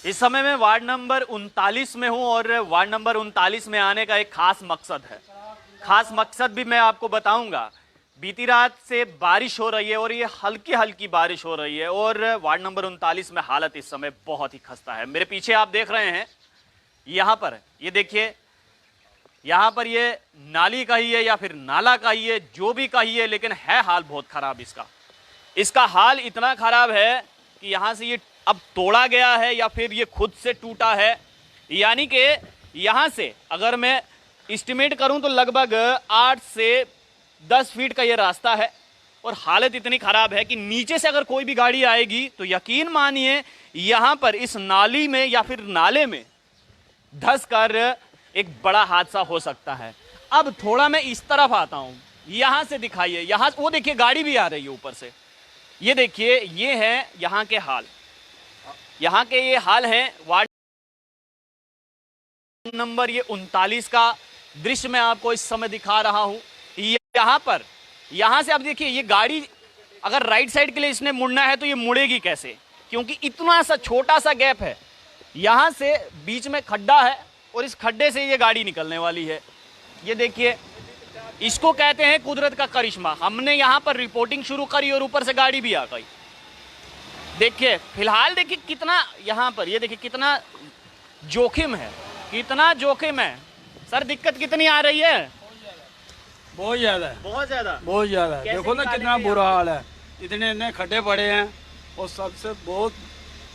इस समय मैं वार्ड नंबर 39 में हूं और वार्ड नंबर 39 में आने का एक खास मकसद है। खास मकसद भी मैं आपको बताऊंगा। बीती रात से बारिश हो रही है और ये हल्की हल्की बारिश हो रही है और वार्ड नंबर 39 में हालत इस समय बहुत ही खस्ता है। मेरे पीछे आप देख रहे हैं, यहाँ पर ये देखिए, यहाँ पर ये नाली कहिए या फिर नाला कहिए, जो भी कहिए, लेकिन है हाल बहुत खराब इसका। इसका हाल इतना खराब है कि यहाँ से ये अब तोड़ा गया है या फिर ये खुद से टूटा है। यानी कि यहाँ से अगर मैं एस्टिमेट करूं तो लगभग 8 से 10 फीट का ये रास्ता है और हालत इतनी खराब है कि नीचे से अगर कोई भी गाड़ी आएगी तो यकीन मानिए यहाँ पर इस नाली में या फिर नाले में धंस कर एक बड़ा हादसा हो सकता है। अब थोड़ा मैं इस तरफ आता हूँ, यहाँ से दिखाइए, यहाँ वो देखिए गाड़ी भी आ रही है ऊपर से। ये देखिए, ये है यहाँ के हाल, यहाँ के ये हाल है वार्ड नंबर ये 39 का दृश्य मैं आपको इस समय दिखा रहा हूँ। यहाँ पर, यहाँ से आप देखिए, ये गाड़ी अगर राइट साइड के लिए इसने मुड़ना है तो ये मुड़ेगी कैसे, क्योंकि इतना सा छोटा सा गैप है। यहाँ से बीच में खड्डा है और इस खड्डे से ये गाड़ी निकलने वाली है। ये देखिए, इसको कहते हैं कुदरत का करिश्मा। हमने यहाँ पर रिपोर्टिंग शुरू करी और ऊपर से गाड़ी भी आ गई। देखिए फिलहाल देखिए कितना यहाँ पर, ये देखिए कितना जोखिम है, कितना जोखिम है। सर दिक्कत कितनी आ रही है? बहुत ज्यादा है, बहुत ज्यादा, बहुत ज्यादा है। देखो ना कितना बुरा हाल है, इतने इतने खड्डे पड़े हैं और सबसे बहुत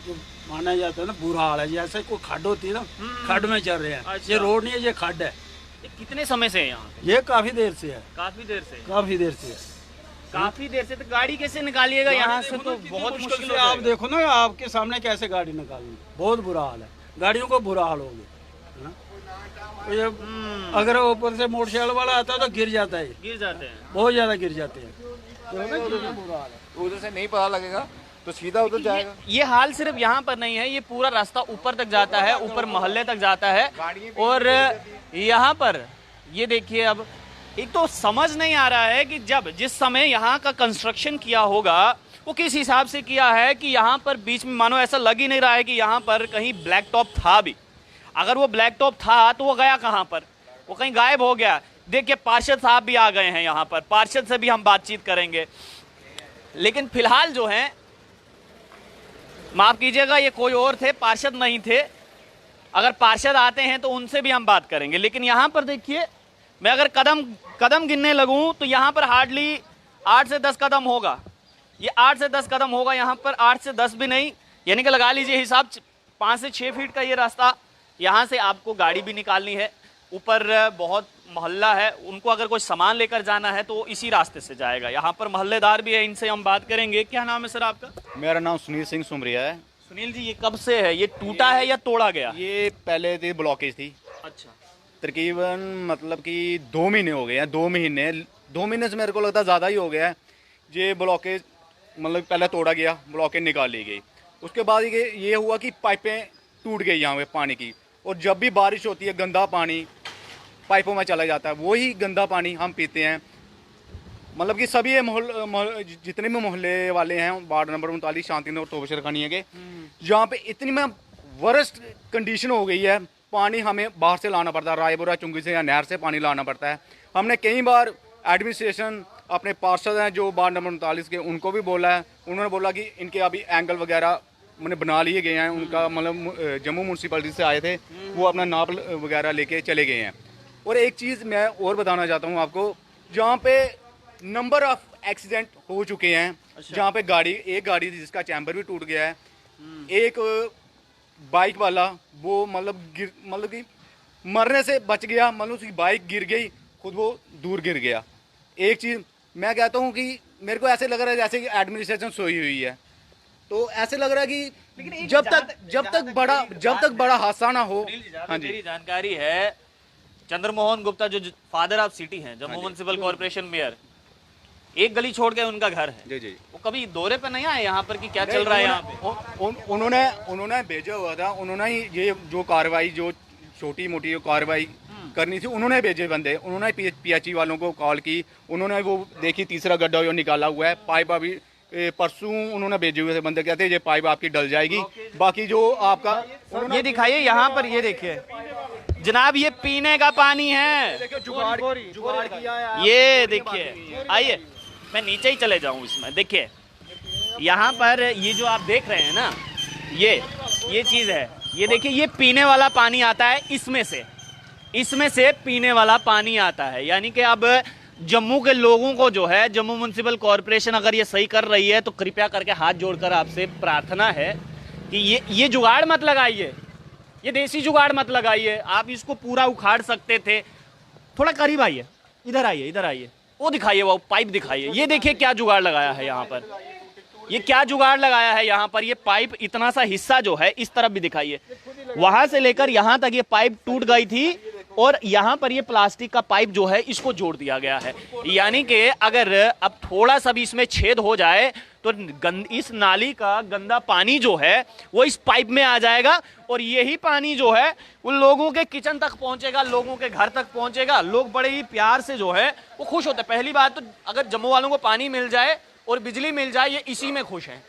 जो माना जाता है ना बुरा हाल है। जैसे कोई खड्ड होती है ना, खड्ड में चल रहे हैं। अच्छा। ये रोड नहीं है, ये खड्ड है। ये कितने समय से है यहाँ पे? ये काफी देर से है, काफी देर से, काफी देर से है। काफी देर से। तो गाड़ी कैसे निकालिएगा यहाँ से? तो बहुत मुश्किल है। आप देखो ना, आपके सामने कैसे गाड़ी निकालनी, बहुत बुरा हाल है। गाड़ियों को बुरा हाल हो गया। ये अगर ऊपर से मोटरसाइकिल वाला आता है तो गिर जाता है, गिर जाते हैं, बहुत ज्यादा गिर जाते हैं। उधर से नहीं पता लगेगा तो सीधा उधर जाएगा। ये हाल सिर्फ यहाँ पर नहीं है, ये पूरा रास्ता ऊपर तक जाता है, ऊपर मोहल्ले तक जाता है। और यहाँ पर ये देखिए, अब एक तो समझ नहीं आ रहा है कि जब जिस समय यहाँ का कंस्ट्रक्शन किया होगा वो किस हिसाब से किया है कि यहाँ पर बीच में मानो ऐसा लग ही नहीं रहा है कि यहाँ पर कहीं ब्लैक टॉप था भी। अगर वो ब्लैक टॉप था तो वो गया कहाँ पर? वो कहीं गायब हो गया। देखिए पार्षद साहब भी आ गए हैं यहाँ पर, पार्षद से भी हम बातचीत करेंगे। लेकिन फिलहाल जो है, माफ कीजिएगा, ये कोई और थे, पार्षद नहीं थे। अगर पार्षद आते हैं तो उनसे भी हम बात करेंगे। लेकिन यहाँ पर देखिए, मैं अगर कदम गिनने लगूं तो यहाँ पर हार्डली 8 से 10 कदम होगा। ये 8 से 10 कदम होगा यहाँ पर, 8 से 10 भी नहीं, यानी कि लगा लीजिए हिसाब 5 से 6 फीट का ये रास्ता। यहाँ से आपको गाड़ी भी निकालनी है, ऊपर बहुत मोहल्ला है, उनको अगर कोई सामान लेकर जाना है तो इसी रास्ते से जाएगा। यहाँ पर मोहल्लेदार भी है, इनसे हम बात करेंगे। क्या नाम है सर आपका? मेरा नाम सुनील सिंह सुमरिया है। सुनील जी, ये कब से है? ये टूटा है या तोड़ा गया? ये पहले थी ब्लॉकेज थी, अच्छा, तकरीबन मतलब कि 2 महीने हो गए हैं। 2 महीने से मेरे को लगता है ज़्यादा ही हो गया है। ये ब्लॉकेज मतलब पहले तोड़ा गया, ब्लॉकेज निकाल ली गई। उसके बाद ये हुआ कि पाइपें टूट गई यहाँ पे पानी की, और जब भी बारिश होती है गंदा पानी पाइपों में चला जाता है। वही गंदा पानी हम पीते हैं। मतलब कि सभी जितने भी मोहल्ले वाले हैं वार्ड नंबर 39 शांतिनगर और तोबशर खानिया के, यहाँ पे इतनी में वर्स्ट कंडीशन हो गई है। पानी हमें बाहर से लाना पड़ता है, रायपुरा चुंगी से या नहर से पानी लाना पड़ता है। हमने कई बार एडमिनिस्ट्रेशन, अपने पार्षद हैं जो वार्ड नंबर 39 के, उनको भी बोला है। उन्होंने बोला कि इनके अभी एंगल वगैरह मैंने बना लिए गए हैं। उनका मतलब जम्मू म्यूनसिपलिटी से आए थे, वो अपना नाप वगैरह लेके चले गए हैं। और एक चीज़ मैं और बताना चाहता हूँ आपको, जहाँ पे नंबर ऑफ एक्सीडेंट हो चुके हैं। अच्छा। जहाँ पे एक गाड़ी थी जिसका चैम्बर भी टूट गया है। एक बाइक वाला वो मतलब कि मरने से बच गया, मतलब उसकी बाइक गिर गई, खुद वो दूर गिर गया। एक चीज़ मैं कहता हूँ कि मेरे को ऐसे लग रहा है जैसे कि एडमिनिस्ट्रेशन सोई हुई है। तो ऐसे लग रहा है कि जब तक बड़ा हादसा ना हो। हाँ जी, मेरी जानकारी है, चंद्रमोहन गुप्ता जो फादर ऑफ सिटी हैं, जम्मू म्युनिसिपल कॉर्पोरेशन मेयर, एक गली छोड़ के उनका घर है। जी जी, वो कभी दौरे पे नहीं आए यहाँ पर कि क्या चल रहा है यहाँ पे? उन्होंने भेजा हुआ था। उन्होंने ये जो कार्रवाई, जो छोटी मोटी कार्रवाई करनी थी, उन्होंने भेजे बंदे। उन्होंने पीएचई वालों को कॉल की, उन्होंने वो देखी तीसरा गड्ढा जो निकाला हुआ है, पाइप अभी परसों उन्होंने भेजे हुए थे बंदे, कहते हैं ये पाइप आपकी डल जाएगी, बाकी जो आपका ये दिखाइए यहाँ पर, ये देखिए जनाब, ये पीने का पानी है। जुगाड़ किया है। ये देखिए, आइए मैं नीचे ही चले जाऊं इसमें। देखिए यहाँ पर ये जो आप देख रहे हैं ना, ये चीज़ है, ये देखिए, ये पीने वाला पानी आता है इसमें से पीने वाला पानी आता है। यानी कि अब जम्मू के लोगों को जो है, जम्मू म्युनिसिपल कॉरपोरेशन अगर ये सही कर रही है तो कृपया करके हाथ जोड़कर आपसे प्रार्थना है कि ये जुगाड़ मत लगाइए, ये देसी जुगाड़ मत लगाइए। आप इसको पूरा उखाड़ सकते थे। थोड़ा करीब आइए, इधर आइए, वो दिखाइए, वो पाइप दिखाइए। ये देखिए क्या जुगाड़ लगाया है यहाँ पर, ये क्या जुगाड़ लगाया है यहाँ पर। ये पाइप इतना सा हिस्सा जो है, इस तरफ भी दिखाइए, वहां से लेकर यहाँ तक ये पाइप टूट गई थी और यहाँ पर ये प्लास्टिक का पाइप जो है इसको जोड़ दिया गया है। यानी कि अगर अब थोड़ा सा भी इसमें छेद हो जाए तो इस नाली का गंदा पानी जो है वो इस पाइप में आ जाएगा और यही पानी जो है उन लोगों के किचन तक पहुंचेगा, लोगों के घर तक पहुंचेगा। लोग बड़े ही प्यार से जो है वो खुश होते हैं। पहली बात तो अगर जम्मू वालों को पानी मिल जाए और बिजली मिल जाए, ये इसी में खुश हैं।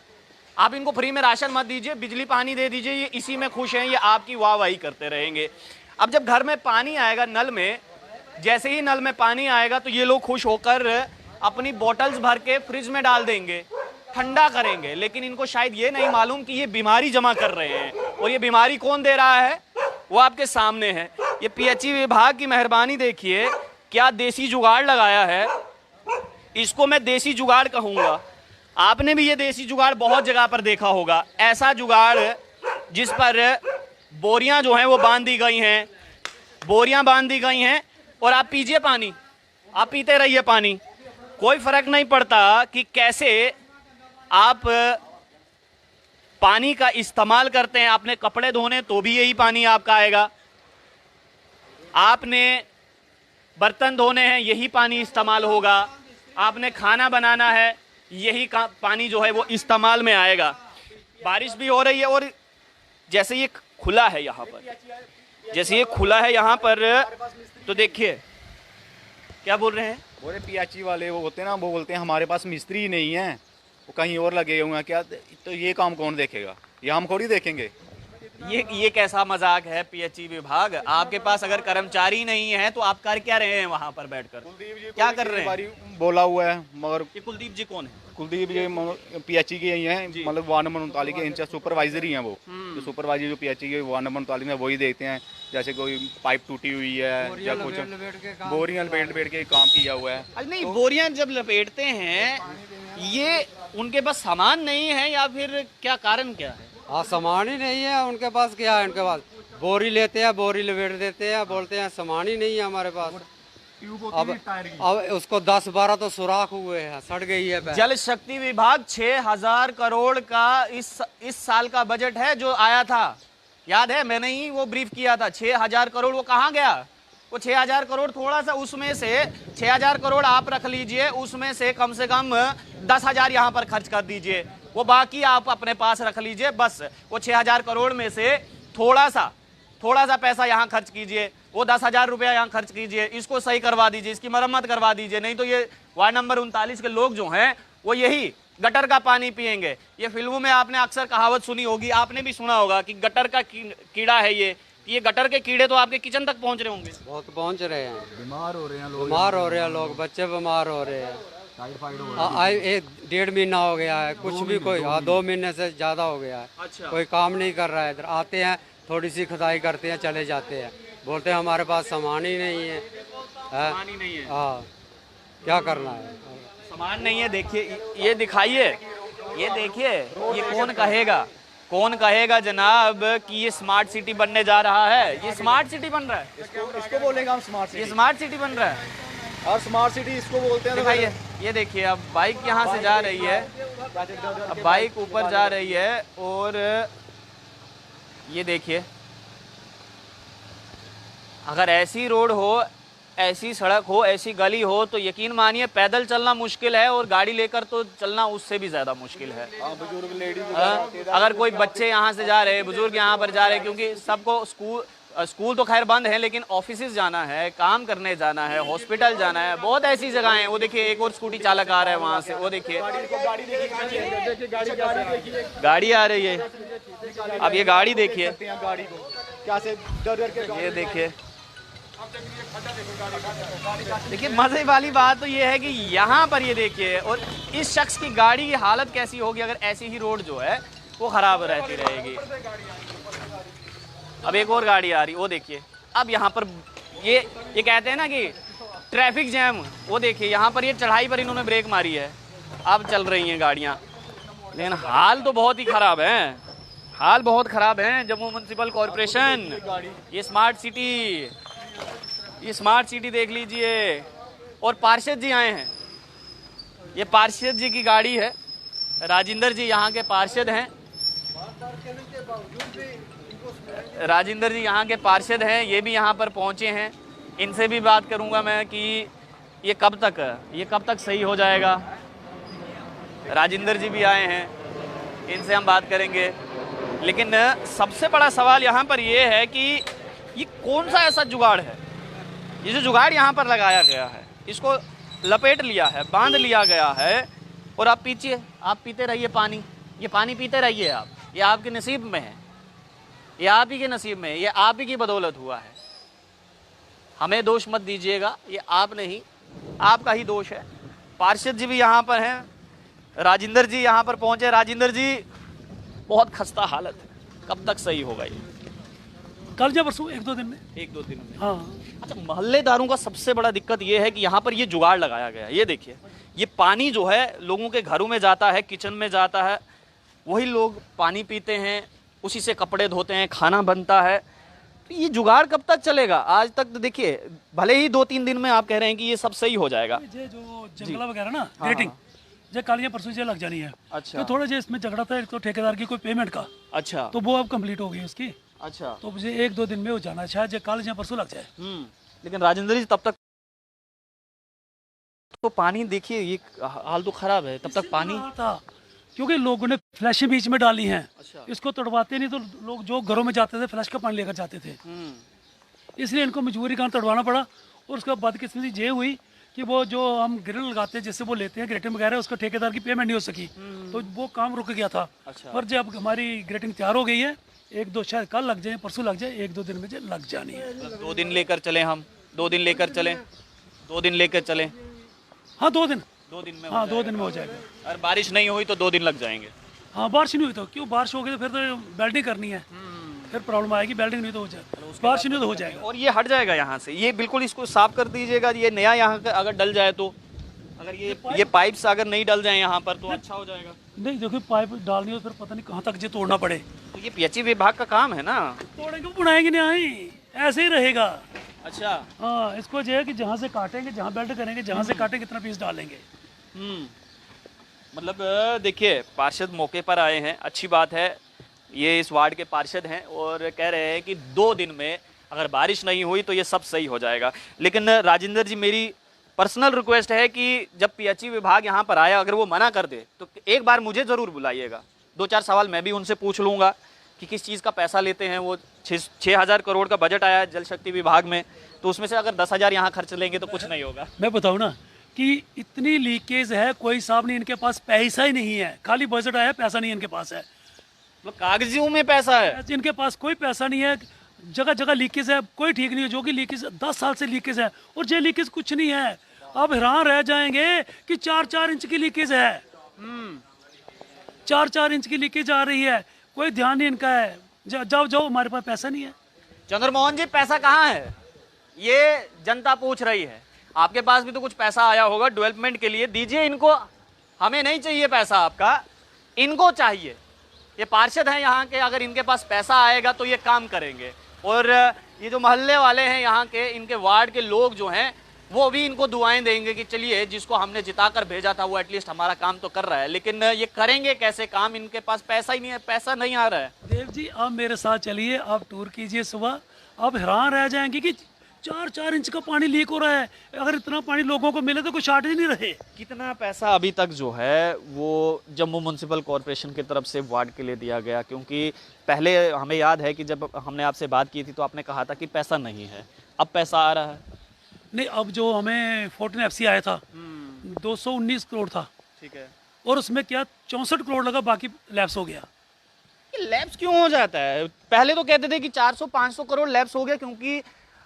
आप इनको फ्री में राशन मत दीजिए, बिजली पानी दे दीजिए, ये इसी में खुश हैं, ये आपकी वाहवाही करते रहेंगे। अब जब घर में पानी आएगा नल में, जैसे ही नल में पानी आएगा तो ये लोग खुश होकर अपनी बोतल्स भर के फ्रिज में डाल देंगे, ठंडा करेंगे। लेकिन इनको शायद ये नहीं मालूम कि ये बीमारी जमा कर रहे हैं, और ये बीमारी कौन दे रहा है वो आपके सामने है। ये पीएचई विभाग की मेहरबानी देखिए, क्या देसी जुगाड़ लगाया है। इसको मैं देसी जुगाड़ कहूँगा। आपने भी ये देसी जुगाड़ बहुत जगह पर देखा होगा, ऐसा जुगाड़ जिस पर बोरियां जो हैं वो बांध दी गई हैं, बोरियां बांध दी गई हैं और आप पीजिए पानी, आप पीते रहिए पानी, कोई फर्क नहीं पड़ता कि कैसे आप पानी का इस्तेमाल करते हैं। आपने कपड़े धोने तो भी यही पानी आपका आएगा, आपने बर्तन धोने हैं यही पानी इस्तेमाल होगा, आपने खाना बनाना है यही पानी जो है वो इस्तेमाल में आएगा। बारिश भी हो रही है और जैसे ये खुला है यहाँ पर, जैसे ये खुला है यहाँ पर, तो देखिए क्या बोल रहे हैं, बोले पीएचई वाले वो होते हैं ना, वो बोलते हैं हमारे पास मिस्त्री ही नहीं है, वो कहीं और लगे हुए हैं क्या, तो ये काम कौन देखेगा, ये हम थोड़ी देखेंगे। ये कैसा मजाक है पीएचई विभाग। आपके पास अगर कर्मचारी नहीं है तो आप कर क्या रहे हैं वहां पर बैठकर, क्या कर रहे हैं। बोला हुआ है, मगर ये कुलदीप जी कौन है? कुलदीप जी पीएचई के ही हैं, मतलब वार्ड नंबर 39 के इंचार्ज सुपरवाइजर ही हैं वो। तो सुपरवाइजर जो पीएचई के वार्ड नंबर 39 में वही देखते हैं, जैसे कोई पाइप टूटी हुई है या कुछ बोरियां लपेट के काम किया हुआ है। नहीं, बोरियां जब लपेटते हैं ये उनके पास सामान नहीं है या फिर क्या कारण क्या है? हाँ, सामान ही नहीं है उनके पास। क्या है उनके पास? बोरी लेते हैं, बोरी लपेट देते हैं, बोलते हैं सामान ही नहीं है हमारे पास। अब उसको 10-12 तो सुराख हुए हैं, सड़ गई है। जल शक्ति विभाग 6000 करोड़ का इस साल का बजट है जो आया था, याद है, मैंने ही वो ब्रीफ किया था। 6000 करोड़ वो कहाँ गया? वो 6000 करोड़ थोड़ा सा, उसमें से 6000 करोड़ आप रख लीजिए, उसमें से कम 10,000 यहाँ पर खर्च कर दीजिए, वो बाकी आप अपने पास रख लीजिए। बस वो 6000 करोड़ में से थोड़ा सा पैसा यहाँ खर्च कीजिए, वो 10,000 रुपया यहाँ खर्च कीजिए, इसको सही करवा दीजिए, इसकी मरम्मत करवा दीजिए। नहीं तो ये वार्ड नंबर 39 के लोग जो हैं वो यही गटर का पानी पिएंगे। ये फिल्मों में आपने अक्सर कहावत सुनी होगी, आपने भी सुना होगा कि गटर का कीड़ा है ये गटर के कीड़े तो आपके किचन तक पहुंच रहे होंगे। बहुत पहुंच रहे हैं, बीमार हो रहे हैं लोग, बच्चे बीमार हो रहे हैं। 1-1.5 महीना हो गया है, कुछ भी कोई 2 महीने से ज्यादा हो गया है। अच्छा। कोई काम नहीं कर रहा है। इधर आते हैं, थोड़ी सी खुदाई करते हैं, चले जाते हैं, बोलते हैं हमारे पास सामान ही नहीं है। सामान ही नहीं है। हाँ, क्या करना है, सामान नहीं है। देखिए ये दिखाइए, ये देखिए, ये कौन कहेगा जनाब कि ये स्मार्ट सिटी बनने जा रहा है? ये स्मार्ट सिटी बन रहा है, इसको बोलेगा हम स्मार्ट ये सिटी। स्मार्ट सिटी बन रहा है और स्मार्ट सिटी इसको बोलते हैं। दिखाइए, ये देखिए, अब बाइक यहाँ से जा रही है, अब बाइक ऊपर जा रही है और ये देखिए, अगर ऐसी रोड हो, ऐसी सड़क हो, ऐसी गली हो तो यकीन मानिए पैदल चलना मुश्किल है और गाड़ी लेकर तो चलना उससे भी ज्यादा मुश्किल है। बुजुर्ग लेडीज अगर कोई बच्चे यहाँ से जा रहे हैं, बुजुर्ग यहाँ पर जा रहे हैं, क्योंकि सबको स्कूल स्कूल तो खैर बंद है, लेकिन ऑफिसेज जाना है, काम करने जाना है, हॉस्पिटल जाना है, बहुत ऐसी जगह हैं। वो देखिए एक और स्कूटी चालक आ रहा है वहाँ से, वो देखिए गाड़ी आ रही है। अब ये गाड़ी देखिए, गाड़ी को कैसे डर डर के ये देखिए देखिए मजे वाली बात तो ये है कि यहाँ पर ये देखिए, और इस शख्स की गाड़ी की हालत कैसी होगी अगर ऐसी ही रोड जो है वो खराब रहती रहेगी। अब एक और गाड़ी आ रही, वो देखिए। अब यहाँ पर ये कहते हैं ना कि ट्रैफिक जैम, वो देखिए यहाँ पर ये चढ़ाई पर इन्होंने ब्रेक मारी है, अब चल रही हैं गाड़ियाँ। लेकिन हाल तो बहुत ही खराब है, हाल बहुत खराब है। जम्मू म्युनिसिपल कॉरपोरेशन, ये स्मार्ट सिटी देख लीजिए। और पार्षद जी आए हैं, ये पार्षद जी की गाड़ी है, राजेंद्र जी यहाँ के पार्षद हैं, राजेंद्र जी यहाँ के पार्षद हैं, ये भी यहाँ पर पहुँचे हैं। इनसे भी बात करूँगा मैं कि ये कब तक सही हो जाएगा। राजेंद्र जी भी आए हैं, इनसे हम बात करेंगे। लेकिन सबसे बड़ा सवाल यहाँ पर ये है कि ये कौन सा ऐसा जुगाड़ है, ये जो जुगाड़ यहाँ पर लगाया गया है, इसको लपेट लिया है, बांध लिया गया है, और आप पीते रहिए पानी, ये पानी पीते रहिए आप, ये आपके नसीब में है, ये आप ही के नसीब में है, ये आप ही की बदौलत हुआ है। हमें दोष मत दीजिएगा, ये आप नहीं, आपका ही दोष है। पार्षद जी भी यहाँ पर हैं, राजेंद्र जी यहाँ पर पहुँचे। राजेंद्र जी, बहुत खस्ता हालत है, कब तक सही होगा ये? कल या परसों, एक दो दिन में। हाँ। अच्छा, मोहल्लेदारों का सबसे बड़ा दिक्कत ये है कि यहाँ पर ये जुगाड़ लगाया गया है। ये देखिए, ये पानी जो है लोगों के घरों में जाता है, किचन में जाता है, वही लोग पानी पीते हैं, उसी से कपड़े धोते हैं, खाना बनता है। तो ये जुगाड़ कब तक चलेगा? आज तक तो देखिए, भले ही 2-3 दिन में आप कह रहे हैं कि ये सब सही हो जाएगा। ये जो जंगला वगैरह ना, ग्रेटिंग, जो कल या परसों से लग जानी है। अच्छा। तो थोड़ा जो इसमें झगड़ा था एक तो ठेकेदार की कोई पेमेंट का, अच्छा, तो वो अब कंप्लीट हो गई उसकी। अच्छा, तो मुझे 1-2 दिन में हो जाना है, शायद कल या परसों लग जाए। लेकिन राजेंद्र जी तब तक तो पानी देखिए, ये हाल तो खराब है, तब तक पानी था, क्योंकि लोगों ने फ्लैशें बीच में डाली हैं। अच्छा। इसको तोड़वाते नहीं तो लोग जो घरों में जाते थे फ्लैश का पानी लेकर जाते थे, इसलिए इनको मजबूरी का तोड़वाना पड़ा। और उसका बदकिस्मती ये हुई कि वो जो हम ग्रिल लगाते हैं, जिससे वो लेते हैं ग्रेटिंग वगैरह, उसका ठेकेदार की पेमेंट नहीं हो सकी, तो वो काम रुक गया था। अच्छा। और जब हमारी ग्रेटिंग तैयार हो गई है, 1-2 शायद कल लग जाए, परसों लग जाए, 1-2 दिन में लग जानी है। 2 दिन लेकर चले हम, 2 दिन लेकर चलें, 2 दिन लेकर चलें। हाँ, 2 दिन। 2 दिन में? हाँ, 2 दिन में हो जाएगा। अगर बारिश नहीं हुई तो 2 दिन लग जाएंगे। हाँ, बारिश नहीं हुई तो क्यों, बारिश हो गई तो फिर तो वेल्डिंग करनी है, फिर प्रॉब्लम आएगी। वेल्डिंग नहीं तो हो जाएगा, बारिश नहीं तो हो जाएगा। और ये हट जाएगा यहाँ से, ये बिल्कुल इसको साफ कर दीजिएगा। ये नया यहाँ का अगर डल जाए तो, अगर ये पाइप्स अगर नहीं डल जाए यहाँ पर तो अच्छा हो जाएगा। नहीं, देखो पाइप डालनी हो फिर पता नहीं कहाँ तक जो तोड़ना पड़े। तो ये पीएचई विभाग का काम है ना। तोड़ेंगे बनाएंगे नहीं, ऐसे ही रहेगा। अच्छा। हाँ, इसको जो है कि जहाँ से काटेंगे, जहाँ बेल्ट करेंगे, जहाँ से काटेंगे कितना पीस डालेंगे। मतलब देखिए, पार्षद मौके पर आए हैं, अच्छी बात है। ये इस वार्ड के पार्षद हैं और कह रहे हैं कि 2 दिन में अगर बारिश नहीं हुई तो ये सब सही हो जाएगा। लेकिन राजेंद्र जी, मेरी पर्सनल रिक्वेस्ट है कि जब पीएचई विभाग यहाँ पर आया, अगर वो मना कर दे तो एक बार मुझे ज़रूर बुलाइएगा। 2-4 सवाल मैं भी उनसे पूछ लूँगा कि किस चीज़ का पैसा लेते हैं। वो 6,000 करोड़ का बजट आया है जल शक्ति विभाग में, तो उसमें से अगर 10,000 यहाँ खर्च लेंगे तो कुछ नहीं होगा। मैं बताऊँ ना कि इतनी लीकेज है, कोई हिसाब नहीं, इनके पास पैसा ही नहीं है। खाली बजट आया, पैसा नहीं इनके पास है। मतलब कागजियों में पैसा है, इनके पास कोई पैसा नहीं है। जगह जगह लीकेज है, कोई ठीक नहीं है। जो कि लीकेज 10 साल से लीकेज है, और ये लीकेज कुछ नहीं है। अब हैरान रह जाएंगे कि 4-4 इंच की लीकेज है, 4-4 इंच की लीकेज आ रही है, कोई ध्यान नहीं इनका है। जाओ, हमारे पास पैसा नहीं है। चंद्रमोहन जी, पैसा कहाँ है? ये जनता पूछ रही है। आपके पास भी तो कुछ पैसा आया होगा डेवलपमेंट के लिए, दीजिए इनको। हमें नहीं चाहिए पैसा आपका, इनको चाहिए। ये पार्षद हैं यहाँ के, अगर इनके पास पैसा आएगा तो ये काम करेंगे। और ये जो मोहल्ले वाले हैं यहाँ के, इनके वार्ड के लोग जो हैं, वो भी इनको दुआएं देंगे कि चलिए, जिसको हमने जिताकर भेजा था वो एटलीस्ट हमारा काम तो कर रहा है। लेकिन ये करेंगे कैसे काम? इनके पास पैसा ही नहीं है, पैसा नहीं आ रहा है। देव जी, आप मेरे साथ चलिए, आप टूर कीजिए सुबह। आप हैरान रह जाएंगे कि 4-4 इंच का पानी लीक हो रहा है। अगर इतना पानी लोगों को मिले तो कोई शॉर्टेज नहीं रहे। कितना पैसा अभी तक जो है वो जम्मू म्युनिसिपल कॉरपोरेशन की तरफ से वार्ड के लिए दिया गया? क्योंकि पहले हमें याद है कि जब हमने आपसे बात की थी तो आपने कहा था कि पैसा नहीं है, अब पैसा आ रहा है। नहीं, अब जो हमें 14FC आया था 219 करोड़ था, ठीक है। और उसमें क्या 64 करोड़ लगा, बाकी लैप्स हो गया। लैप्स क्यों हो जाता है? पहले तो कहते थे कि 400-500 करोड़ लैप्स हो गया क्योंकि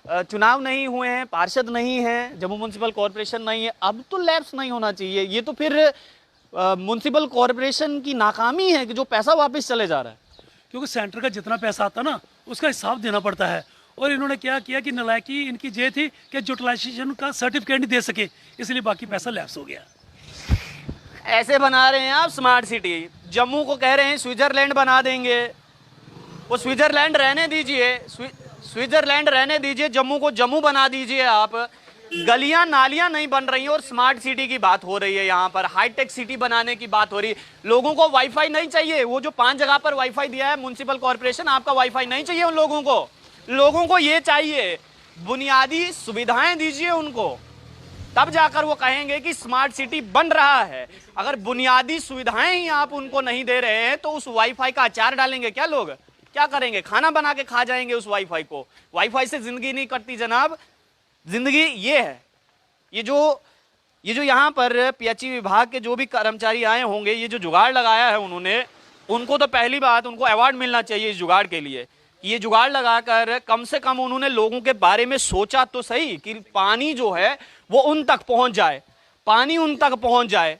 चुनाव नहीं हुए हैं, पार्षद नहीं है, जम्मू म्युनिसिपल कॉरपोरेशन नहीं है। अब तो लैप्स नहीं होना चाहिए। ये तो फिर म्युनिसिपल कॉरपोरेशन की नाकामी है कि जो पैसा वापस चले जा रहा है। क्योंकि सेंटर का जितना पैसा आता ना उसका हिसाब देना पड़ता है। और इन्होंने क्या किया कि नालायकी इनकी ये थी कि यूटिलाइजेशन का सर्टिफिकेट नहीं दे सके, इसलिए बाकी पैसा लैप्स हो गया। ऐसे बना रहे हैं आप स्मार्ट सिटी। जम्मू को कह रहे हैं स्विट्जरलैंड बना देंगे। वो स्विट्जरलैंड रहने दीजिए, स्विट्जरलैंड रहने दीजिए, जम्मू को जम्मू बना दीजिए आप। गलियां नालियां नहीं बन रही हैं और स्मार्ट सिटी की बात हो रही है। यहाँ पर हाईटेक सिटी बनाने की बात हो रही है। लोगों को वाईफाई नहीं चाहिए। वो जो 5 जगह पर वाईफाई दिया है म्युनिसिपल कॉरपोरेशन, आपका वाईफाई नहीं चाहिए उन लोगों को। लोगों को ये चाहिए, बुनियादी सुविधाएं दीजिए उनको, तब जाकर वो कहेंगे कि स्मार्ट सिटी बन रहा है। अगर बुनियादी सुविधाएं ही आप उनको नहीं दे रहे हैं तो उस वाईफाई का अचार डालेंगे क्या लोग? क्या करेंगे? खाना बना के खा जाएंगे उस वाईफाई को। वाईफाई से जिंदगी नहीं कटती जनाब। जिंदगी ये है। ये जो यहाँ पर पीएचई विभाग के जो भी कर्मचारी आए होंगे, ये जो जुगाड़ लगाया है उन्होंने, उनको तो पहली बात उनको अवार्ड मिलना चाहिए इस जुगाड़ के लिए। ये जुगाड़ लगाकर कम से कम उन्होंने लोगों के बारे में सोचा तो सही कि पानी जो है वो उन तक पहुंच जाए, पानी उन तक पहुंच जाए।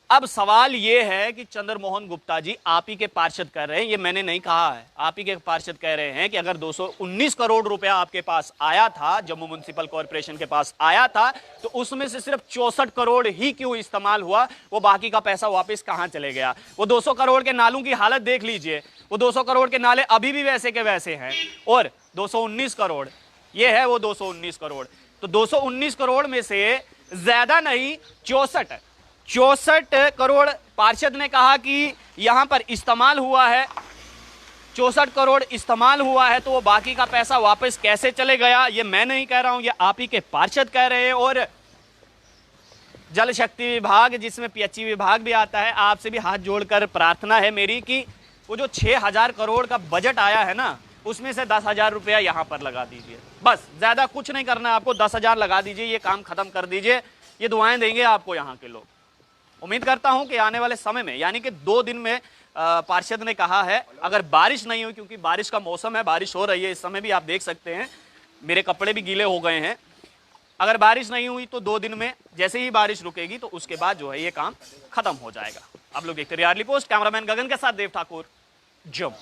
अब सवाल ये है कि चंद्रमोहन गुप्ता जी आप ही के पार्षद कह रहे हैं, ये मैंने नहीं कहा है, आप ही के पार्षद कह रहे हैं कि अगर 219 करोड़ रुपया आपके पास आया था, जम्मू म्युनिसिपल कॉरपोरेशन के पास आया था, तो उसमें से सिर्फ 64 करोड़ ही क्यों इस्तेमाल हुआ? वो बाकी का पैसा वापस कहां चले गया? वो 200 करोड़ के नालों की हालत देख लीजिए। वो 200 करोड़ के नाले अभी भी वैसे के वैसे हैं। और 219 करोड़ ये है वो 219 करोड़। तो 219 करोड़ में से ज्यादा नहीं 64 करोड़ पार्षद ने कहा कि यहां पर इस्तेमाल हुआ है। 64 करोड़ इस्तेमाल हुआ है, तो वो बाकी का पैसा वापस कैसे चले गया? ये मैं नहीं कह रहा हूं, ये आप ही के पार्षद कह रहे हैं। और जल शक्ति विभाग, जिसमें पीएचई विभाग भी आता है, आपसे भी हाथ जोड़कर प्रार्थना है मेरी कि वो जो 6000 करोड़ का बजट आया है ना, उसमें से 10,000 रुपया यहां पर लगा दीजिए। बस, ज्यादा कुछ नहीं करना है आपको। 10,000 लगा दीजिए, ये काम खत्म कर दीजिए। ये दुआएं देंगे आपको यहाँ के लोग। उम्मीद करता हूं कि आने वाले समय में, यानी कि 2 दिन में, पार्षद ने कहा है अगर बारिश नहीं हुई, क्योंकि बारिश का मौसम है, बारिश हो रही है इस समय भी, आप देख सकते हैं मेरे कपड़े भी गीले हो गए हैं। अगर बारिश नहीं हुई तो 2 दिन में, जैसे ही बारिश रुकेगी तो उसके बाद जो है ये काम खत्म हो जाएगा। आप लोग देखते रहिए आर्ली पोस्ट। कैमरामैन गगन के साथ देव ठाकुर, जम्मू।